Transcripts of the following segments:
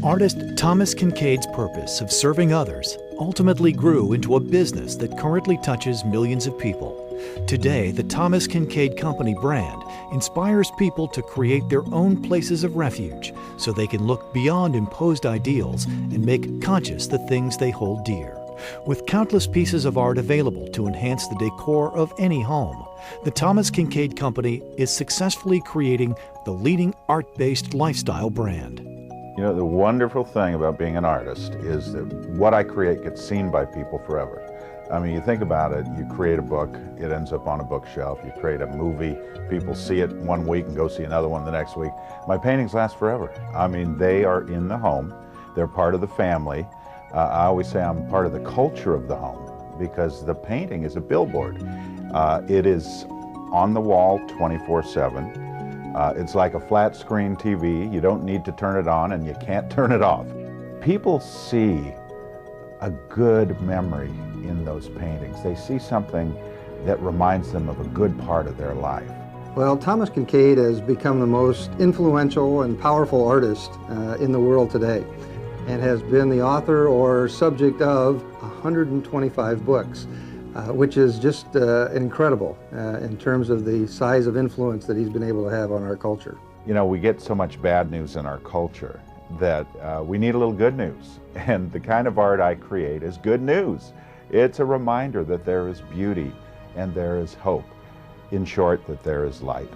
Artist Thomas Kinkade's purpose of serving others ultimately grew into a business that currently touches millions of people. Today, the Thomas Kinkade Company brand inspires people to create their own places of refuge so they can look beyond imposed ideals and make conscious the things they hold dear. With countless pieces of art available to enhance the decor of any home, the Thomas Kinkade Company is successfully creating the leading art-based lifestyle brand. You know, the wonderful thing about being an artist is that what I create gets seen by people forever. I mean, you think about it, you create a book, it ends up on a bookshelf. You create a movie, people see it one week and go see another one the next week. My paintings last forever. I mean, they are in the home, they're part of the family. I always say I'm part of the culture of the home because the painting is a billboard. It is on the wall 24/7. It's like a flat screen TV. You don't need to turn it on and you can't turn it off. People see a good memory in those paintings. They see something that reminds them of a good part of their life. Well, Thomas Kinkade has become the most influential and powerful artist in the world today, and has been the author or subject of 125 books, which is just incredible in terms of the size of influence that he's been able to have on our culture. You know, we get so much bad news in our culture that we need a little good news. And the kind of art I create is good news. It's a reminder that there is beauty and there is hope. In short, that there is light.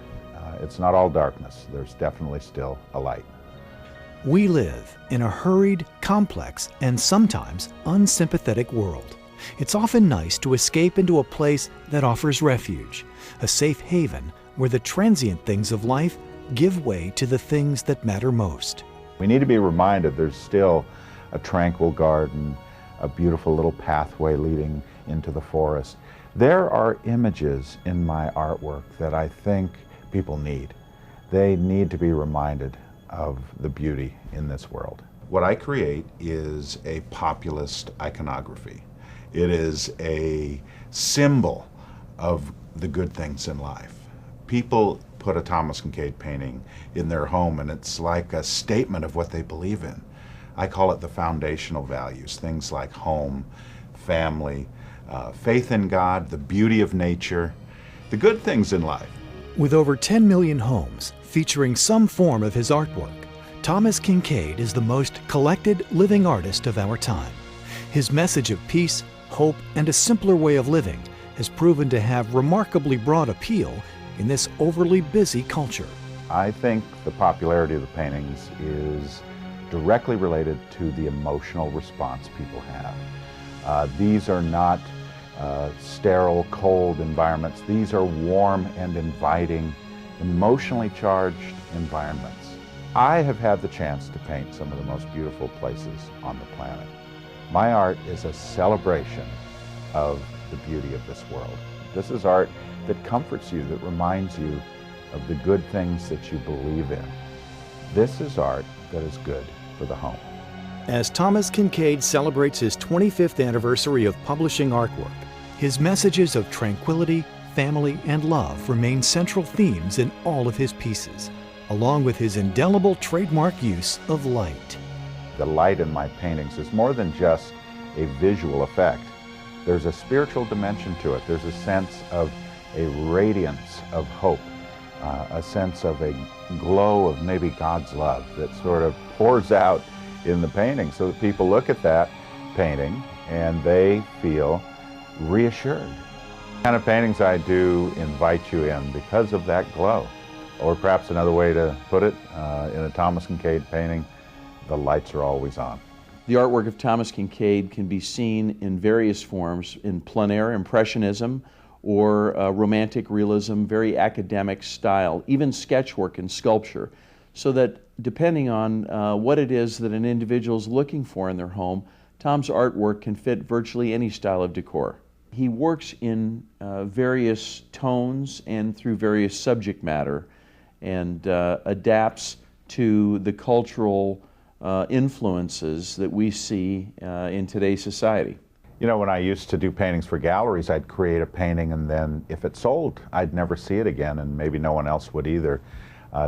It's not all darkness. There's definitely still a light. We live in a hurried, complex, and sometimes unsympathetic world. It's often nice to escape into a place that offers refuge, a safe haven where the transient things of life give way to the things that matter most. We need to be reminded there's still a tranquil garden, a beautiful little pathway leading into the forest. There are images in my artwork that I think people need. They need to be reminded of the beauty in this world. What I create is a populist iconography. It is a symbol of the good things in life. People put a Thomas Kinkade painting in their home and it's like a statement of what they believe in. I call it the foundational values, things like home, family, faith in God, the beauty of nature, the good things in life. With over 10 million homes featuring some form of his artwork, Thomas Kinkade is the most collected living artist of our time. His message of peace, hope, and a simpler way of living has proven to have remarkably broad appeal in this overly busy culture. I think the popularity of the paintings is directly related to the emotional response people have. These are not sterile, cold environments. These are warm and inviting, emotionally charged environments. I have had the chance to paint some of the most beautiful places on the planet. My art is a celebration of the beauty of this world. This is art that comforts you, that reminds you of the good things that you believe in. This is art that is good for the home. As Thomas Kinkade celebrates his 25th anniversary of publishing artwork, his messages of tranquility, family, and love remain central themes in all of his pieces, along with his indelible trademark use of light. The light in my paintings is more than just a visual effect. There's a spiritual dimension to it. There's a sense of a radiance of hope, a sense of a glow of maybe God's love that sort of pours out in the painting so that people look at that painting and they feel reassured. The kind of paintings I do invite you in because of that glow. Or perhaps another way to put it, in a Thomas Kinkade painting, the lights are always on. The artwork of Thomas Kinkade can be seen in various forms, in plein air, impressionism, or romantic realism, very academic style, even sketchwork and sculpture, so that depending on what it is that an individual is looking for in their home, Tom's artwork can fit virtually any style of decor. He works in various tones and through various subject matter, and adapts to the cultural influences that we see in today's society. You know, when I used to do paintings for galleries, I'd create a painting and then if it sold, I'd never see it again, and maybe no one else would either.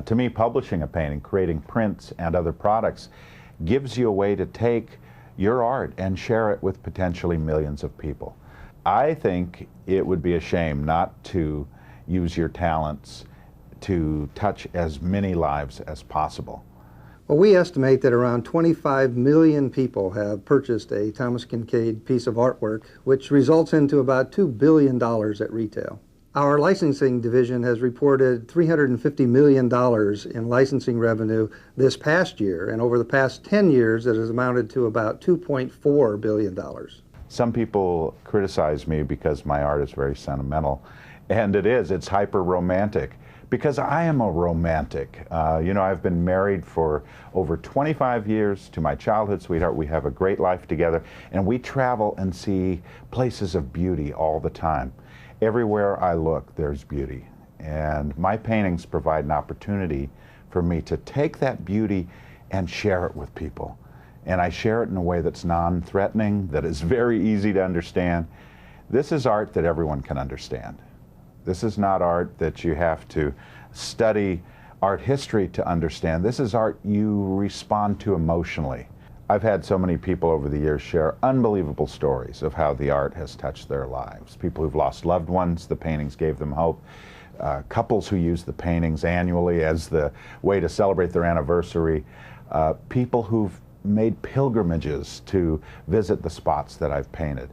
To me, publishing a painting, creating prints and other products, gives you a way to take your art and share it with potentially millions of people. I think it would be a shame not to use your talents to touch as many lives as possible. Well, we estimate that around 25 million people have purchased a Thomas Kinkade piece of artwork, which results into about $2 billion at retail. Our licensing division has reported $350 million in licensing revenue this past year, and over the past 10 years it has amounted to about $2.4 billion. Some people criticize me because my art is very sentimental, and it's hyper-romantic, because I am a romantic. You know, I've been married for over 25 years to my childhood sweetheart. We have a great life together, and we travel and see places of beauty all the time. Everywhere I look, there's beauty. And my paintings provide an opportunity for me to take that beauty and share it with people. And I share it in a way that's non-threatening, that is very easy to understand. This is art that everyone can understand. This is not art that you have to study art history to understand. This is art you respond to emotionally. I've had so many people over the years share unbelievable stories of how the art has touched their lives. People who've lost loved ones, the paintings gave them hope. Couples who use the paintings annually as the way to celebrate their anniversary. People who've made pilgrimages to visit the spots that I've painted.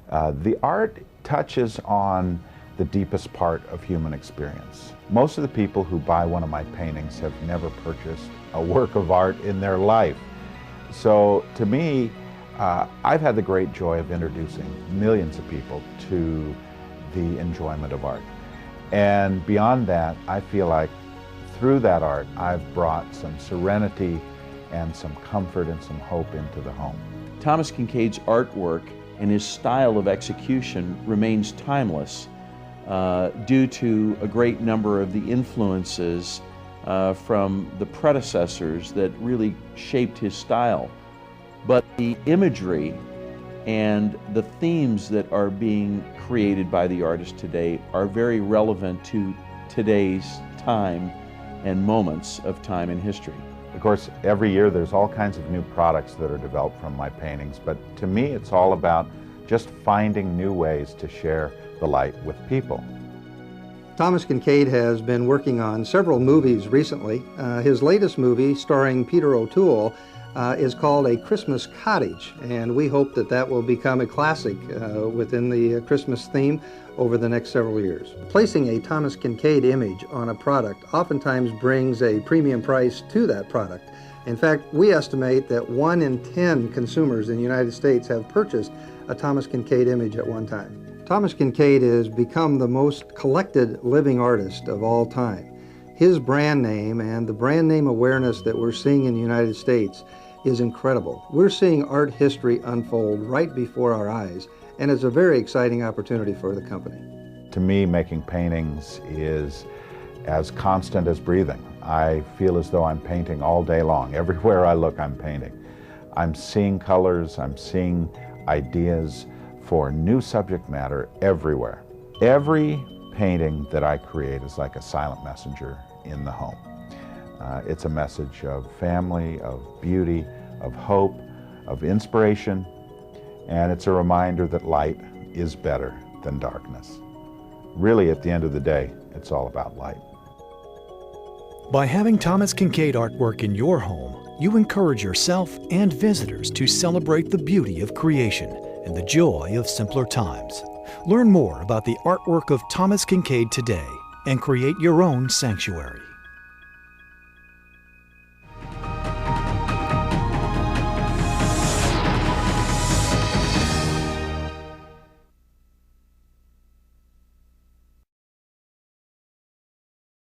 The art touches on the deepest part of human experience. Most of the people who buy one of my paintings have never purchased a work of art in their life. So to me, I've had the great joy of introducing millions of people to the enjoyment of art. And beyond that, I feel like through that art, I've brought some serenity and some comfort and some hope into the home. Thomas Kinkade's artwork and his style of execution remains timeless due to a great number of the influences from the predecessors that really shaped his style. But the imagery and the themes that are being created by the artist today are very relevant to today's time and moments of time in history. Of course, every year there's all kinds of new products that are developed from my paintings, but to me it's all about just finding new ways to share the light with people. Thomas Kinkade has been working on several movies recently. His latest movie, starring Peter O'Toole, is called A Christmas Cottage, and we hope that that will become a classic within the Christmas theme over the next several years. Placing a Thomas Kinkade image on a product oftentimes brings a premium price to that product. In fact, we estimate that 1 in 10 consumers in the United States have purchased a Thomas Kinkade image at one time. Thomas Kinkade has become the most collected living artist of all time. His brand name and the brand name awareness that we're seeing in the United States is incredible. We're seeing art history unfold right before our eyes, and it's a very exciting opportunity for the company. To me, making paintings is as constant as breathing. I feel as though I'm painting all day long. Everywhere I look, I'm painting. I'm seeing colors, I'm seeing ideas for new subject matter everywhere. Every painting that I create is like a silent messenger in the home. It's a message of family, of beauty, of hope, of inspiration, and it's a reminder that light is better than darkness. Really, at the end of the day, it's all about light. By having Thomas Kinkade artwork in your home, you encourage yourself and visitors to celebrate the beauty of creation and the joy of simpler times. Learn more about the artwork of Thomas Kinkade today and create your own sanctuary.